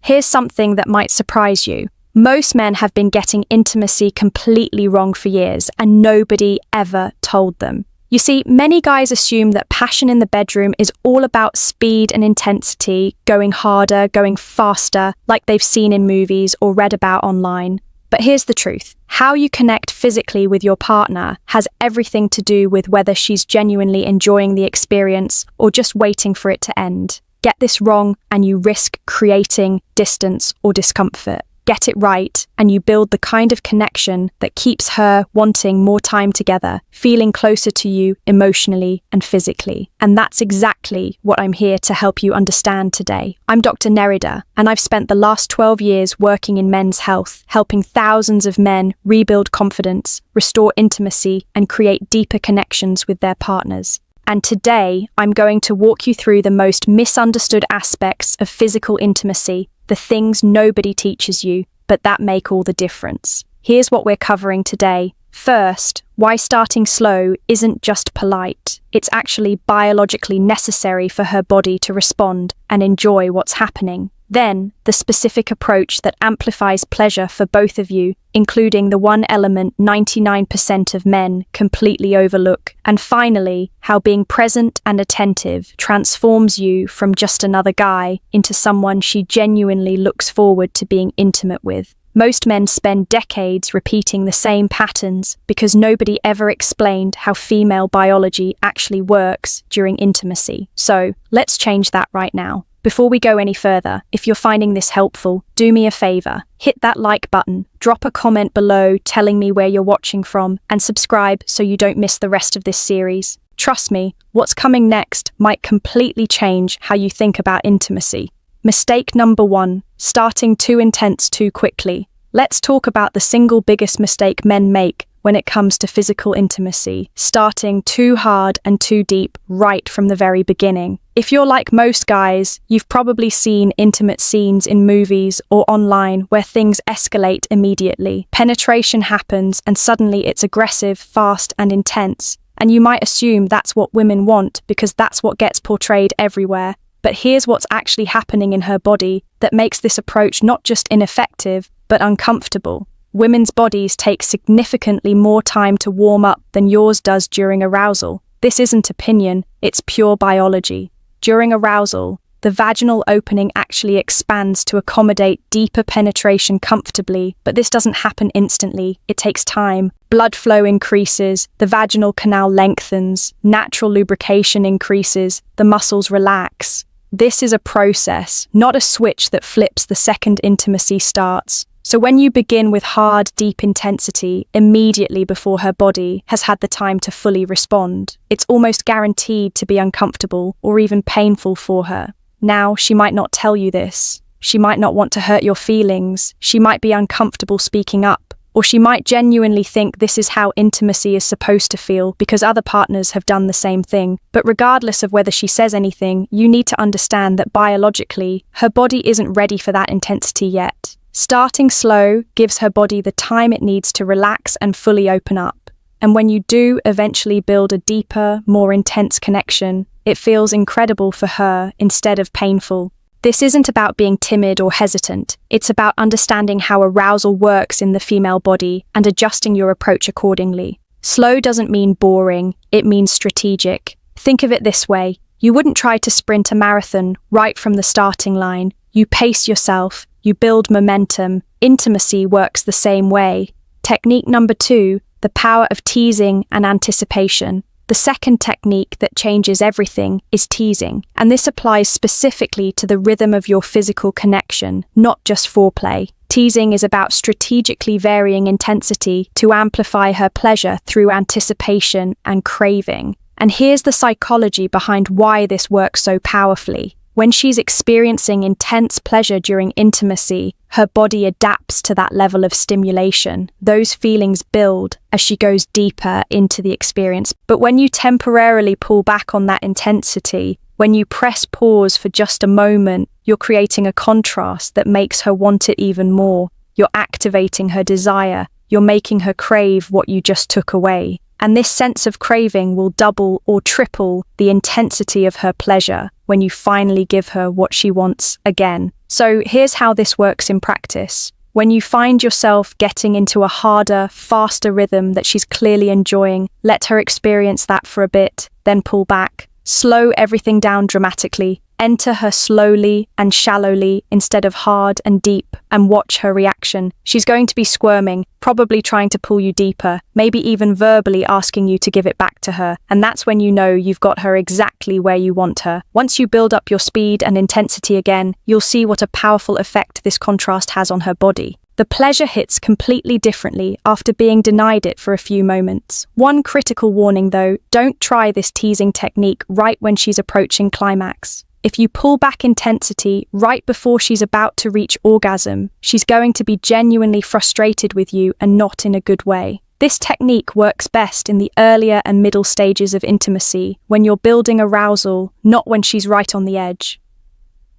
Here's something that might surprise you. Most men have been getting intimacy completely wrong for years, and nobody ever told them. You see, many guys assume that passion in the bedroom is all about speed and intensity, going harder, going faster, like they've seen in movies or read about online. But here's the truth. How you connect physically with your partner has everything to do with whether she's genuinely enjoying the experience or just waiting for it to end. Get this wrong and you risk creating distance or discomfort. Get it right, and you build the kind of connection that keeps her wanting more time together, feeling closer to you emotionally and physically. And that's exactly what I'm here to help you understand today. I'm Dr. Nerida, and I've spent the last 12 years working in men's health, helping thousands of men rebuild confidence, restore intimacy, and create deeper connections with their partners. And today, I'm going to walk you through the most misunderstood aspects of physical intimacy, the things nobody teaches you, but that make all the difference. Here's what we're covering today. First, why starting slow isn't just polite. It's actually biologically necessary for her body to respond and enjoy what's happening. Then, the specific approach that amplifies pleasure for both of you, including the one element 99% of men completely overlook. And finally, how being present and attentive transforms you from just another guy into someone she genuinely looks forward to being intimate with. Most men spend decades repeating the same patterns because nobody ever explained how female biology actually works during intimacy. So, let's change that right now. Before we go any further, if you're finding this helpful, do me a favor. Hit that like button, drop a comment below telling me where you're watching from, and subscribe so you don't miss the rest of this series. Trust me, what's coming next might completely change how you think about intimacy. Mistake number 1, starting too intense too quickly. Let's talk about the single biggest mistake men make when it comes to physical intimacy, starting too hard and too deep right from the very beginning. If you're like most guys, you've probably seen intimate scenes in movies or online where things escalate immediately. Penetration happens and suddenly it's aggressive, fast, and intense. And you might assume that's what women want because that's what gets portrayed everywhere. But here's what's actually happening in her body that makes this approach not just ineffective, but uncomfortable. Women's bodies take significantly more time to warm up than yours does during arousal. This isn't opinion, it's pure biology. During arousal, the vaginal opening actually expands to accommodate deeper penetration comfortably, but this doesn't happen instantly. It takes time. Blood flow increases, the vaginal canal lengthens, natural lubrication increases, the muscles relax. This is a process, not a switch that flips the second intimacy starts. So when you begin with hard, deep intensity immediately before her body has had the time to fully respond, it's almost guaranteed to be uncomfortable or even painful for her. Now, she might not tell you this. She might not want to hurt your feelings. She might be uncomfortable speaking up. Or she might genuinely think this is how intimacy is supposed to feel because other partners have done the same thing. But regardless of whether she says anything, you need to understand that biologically, her body isn't ready for that intensity yet. Starting slow gives her body the time it needs to relax and fully open up. And when you do eventually build a deeper, more intense connection, it feels incredible for her instead of painful. This isn't about being timid or hesitant. It's about understanding how arousal works in the female body and adjusting your approach accordingly. Slow doesn't mean boring, it means strategic. Think of it this way. You wouldn't try to sprint a marathon right from the starting line. You pace yourself. You build momentum. Intimacy works the same way. Technique number 2, the power of teasing and anticipation. The second technique that changes everything is teasing, and this applies specifically to the rhythm of your physical connection, not just foreplay. Teasing is about strategically varying intensity to amplify her pleasure through anticipation and craving. And here's the psychology behind why this works so powerfully. When she's experiencing intense pleasure during intimacy, her body adapts to that level of stimulation. Those feelings build as she goes deeper into the experience. But when you temporarily pull back on that intensity, when you press pause for just a moment, you're creating a contrast that makes her want it even more. You're activating her desire. You're making her crave what you just took away. And this sense of craving will double or triple the intensity of her pleasure when you finally give her what she wants again. So here's how this works in practice. When you find yourself getting into a harder, faster rhythm that she's clearly enjoying, let her experience that for a bit, then pull back. Slow everything down dramatically. Enter her slowly and shallowly instead of hard and deep, and watch her reaction. She's going to be squirming, probably trying to pull you deeper, maybe even verbally asking you to give it back to her, and that's when you know you've got her exactly where you want her. Once you build up your speed and intensity again, you'll see what a powerful effect this contrast has on her body. The pleasure hits completely differently after being denied it for a few moments. One critical warning though, don't try this teasing technique right when she's approaching climax. If you pull back intensity right before she's about to reach orgasm, she's going to be genuinely frustrated with you and not in a good way. This technique works best in the earlier and middle stages of intimacy, when you're building arousal, not when she's right on the edge.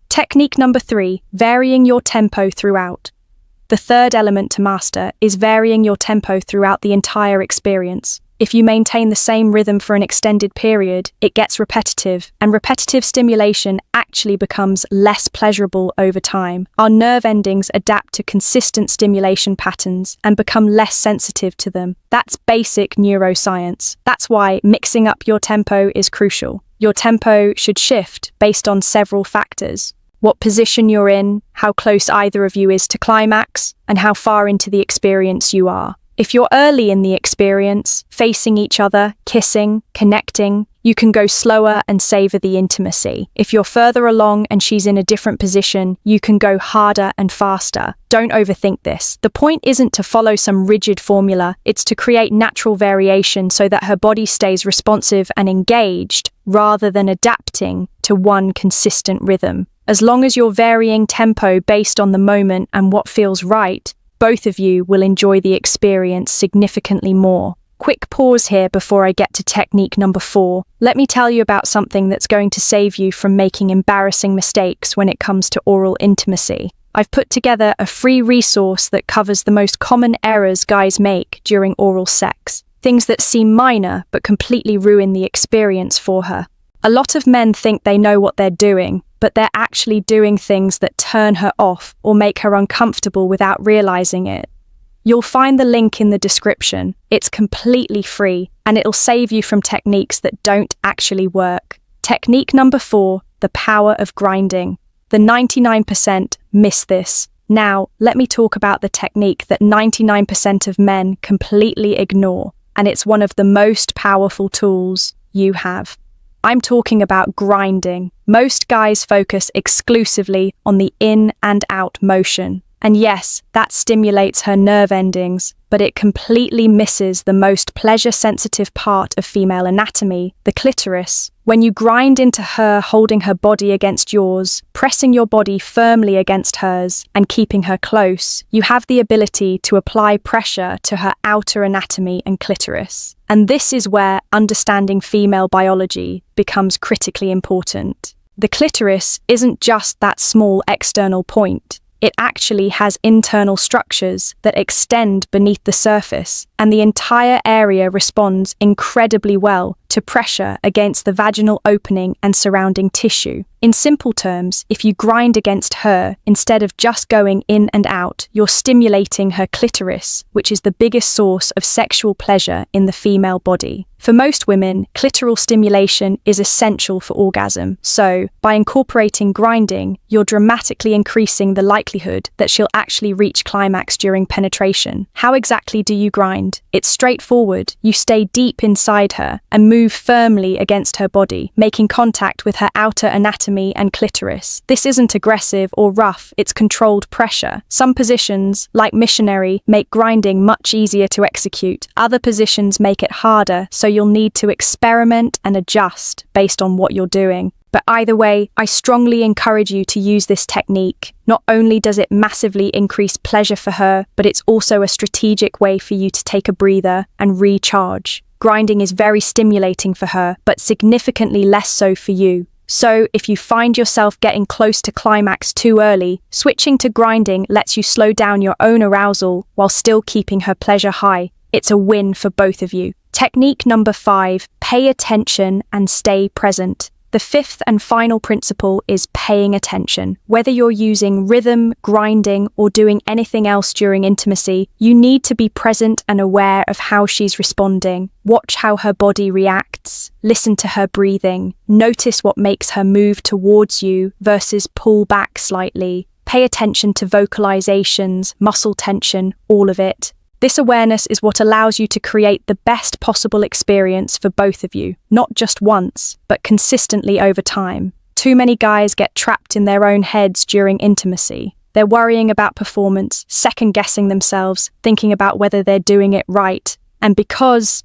Technique number 3, varying your tempo throughout. The third element to master is varying your tempo throughout the entire experience. If you maintain the same rhythm for an extended period, it gets repetitive, and repetitive stimulation actually becomes less pleasurable over time. Our nerve endings adapt to consistent stimulation patterns and become less sensitive to them. That's basic neuroscience. That's why mixing up your tempo is crucial. Your tempo should shift based on several factors: what position you're in, how close either of you is to climax, and how far into the experience you are. If you're early in the experience, facing each other, kissing, connecting, you can go slower and savor the intimacy. If you're further along and she's in a different position, you can go harder and faster. Don't overthink this. The point isn't to follow some rigid formula, it's to create natural variation so that her body stays responsive and engaged, rather than adapting to one consistent rhythm. As long as you're varying tempo based on the moment and what feels right, both of you will enjoy the experience significantly more. Quick pause here before I get to technique number 4. Let me tell you about something that's going to save you from making embarrassing mistakes when it comes to oral intimacy. I've put together a free resource that covers the most common errors guys make during oral sex. Things that seem minor but completely ruin the experience for her. A lot of men think they know what they're doing, but they're actually doing things that turn her off or make her uncomfortable without realizing it. You'll find the link in the description. It's completely free, and it'll save you from techniques that don't actually work. Technique number 4, the power of grinding. The 99% miss this. Now, let me talk about the technique that 99% of men completely ignore, and it's one of the most powerful tools you have. I'm talking about grinding. Most guys focus exclusively on the in and out motion. And yes, that stimulates her nerve endings, but it completely misses the most pleasure-sensitive part of female anatomy, the clitoris. When you grind into her, holding her body against yours, pressing your body firmly against hers, and keeping her close, you have the ability to apply pressure to her outer anatomy and clitoris. And this is where understanding female biology becomes critically important. The clitoris isn't just that small external point. It actually has internal structures that extend beneath the surface, and the entire area responds incredibly well to pressure against the vaginal opening and surrounding tissue. In simple terms, if you grind against her, instead of just going in and out, you're stimulating her clitoris, which is the biggest source of sexual pleasure in the female body. For most women, clitoral stimulation is essential for orgasm, so by incorporating grinding, you're dramatically increasing the likelihood that she'll actually reach climax during penetration. How exactly do you grind? It's straightforward. You stay deep inside her and move firmly against her body, making contact with her outer anatomy and clitoris. This isn't aggressive or rough, it's controlled pressure. Some positions, like missionary, make grinding much easier to execute. Other positions make it harder, so you'll need to experiment and adjust based on what you're doing. But either way, I strongly encourage you to use this technique. Not only does it massively increase pleasure for her, but it's also a strategic way for you to take a breather and recharge. Grinding is very stimulating for her, but significantly less so for you. So, if you find yourself getting close to climax too early, switching to grinding lets you slow down your own arousal while still keeping her pleasure high. It's a win for both of you. Technique number 5, pay attention and stay present. The fifth and final principle is paying attention. Whether you're using rhythm, grinding, or doing anything else during intimacy, you need to be present and aware of how she's responding. Watch how her body reacts. Listen to her breathing. Notice what makes her move towards you versus pull back slightly. Pay attention to vocalizations, muscle tension, all of it. This awareness is what allows you to create the best possible experience for both of you, not just once, but consistently over time. Too many guys get trapped in their own heads during intimacy. They're worrying about performance, second-guessing themselves, thinking about whether they're doing it right. And because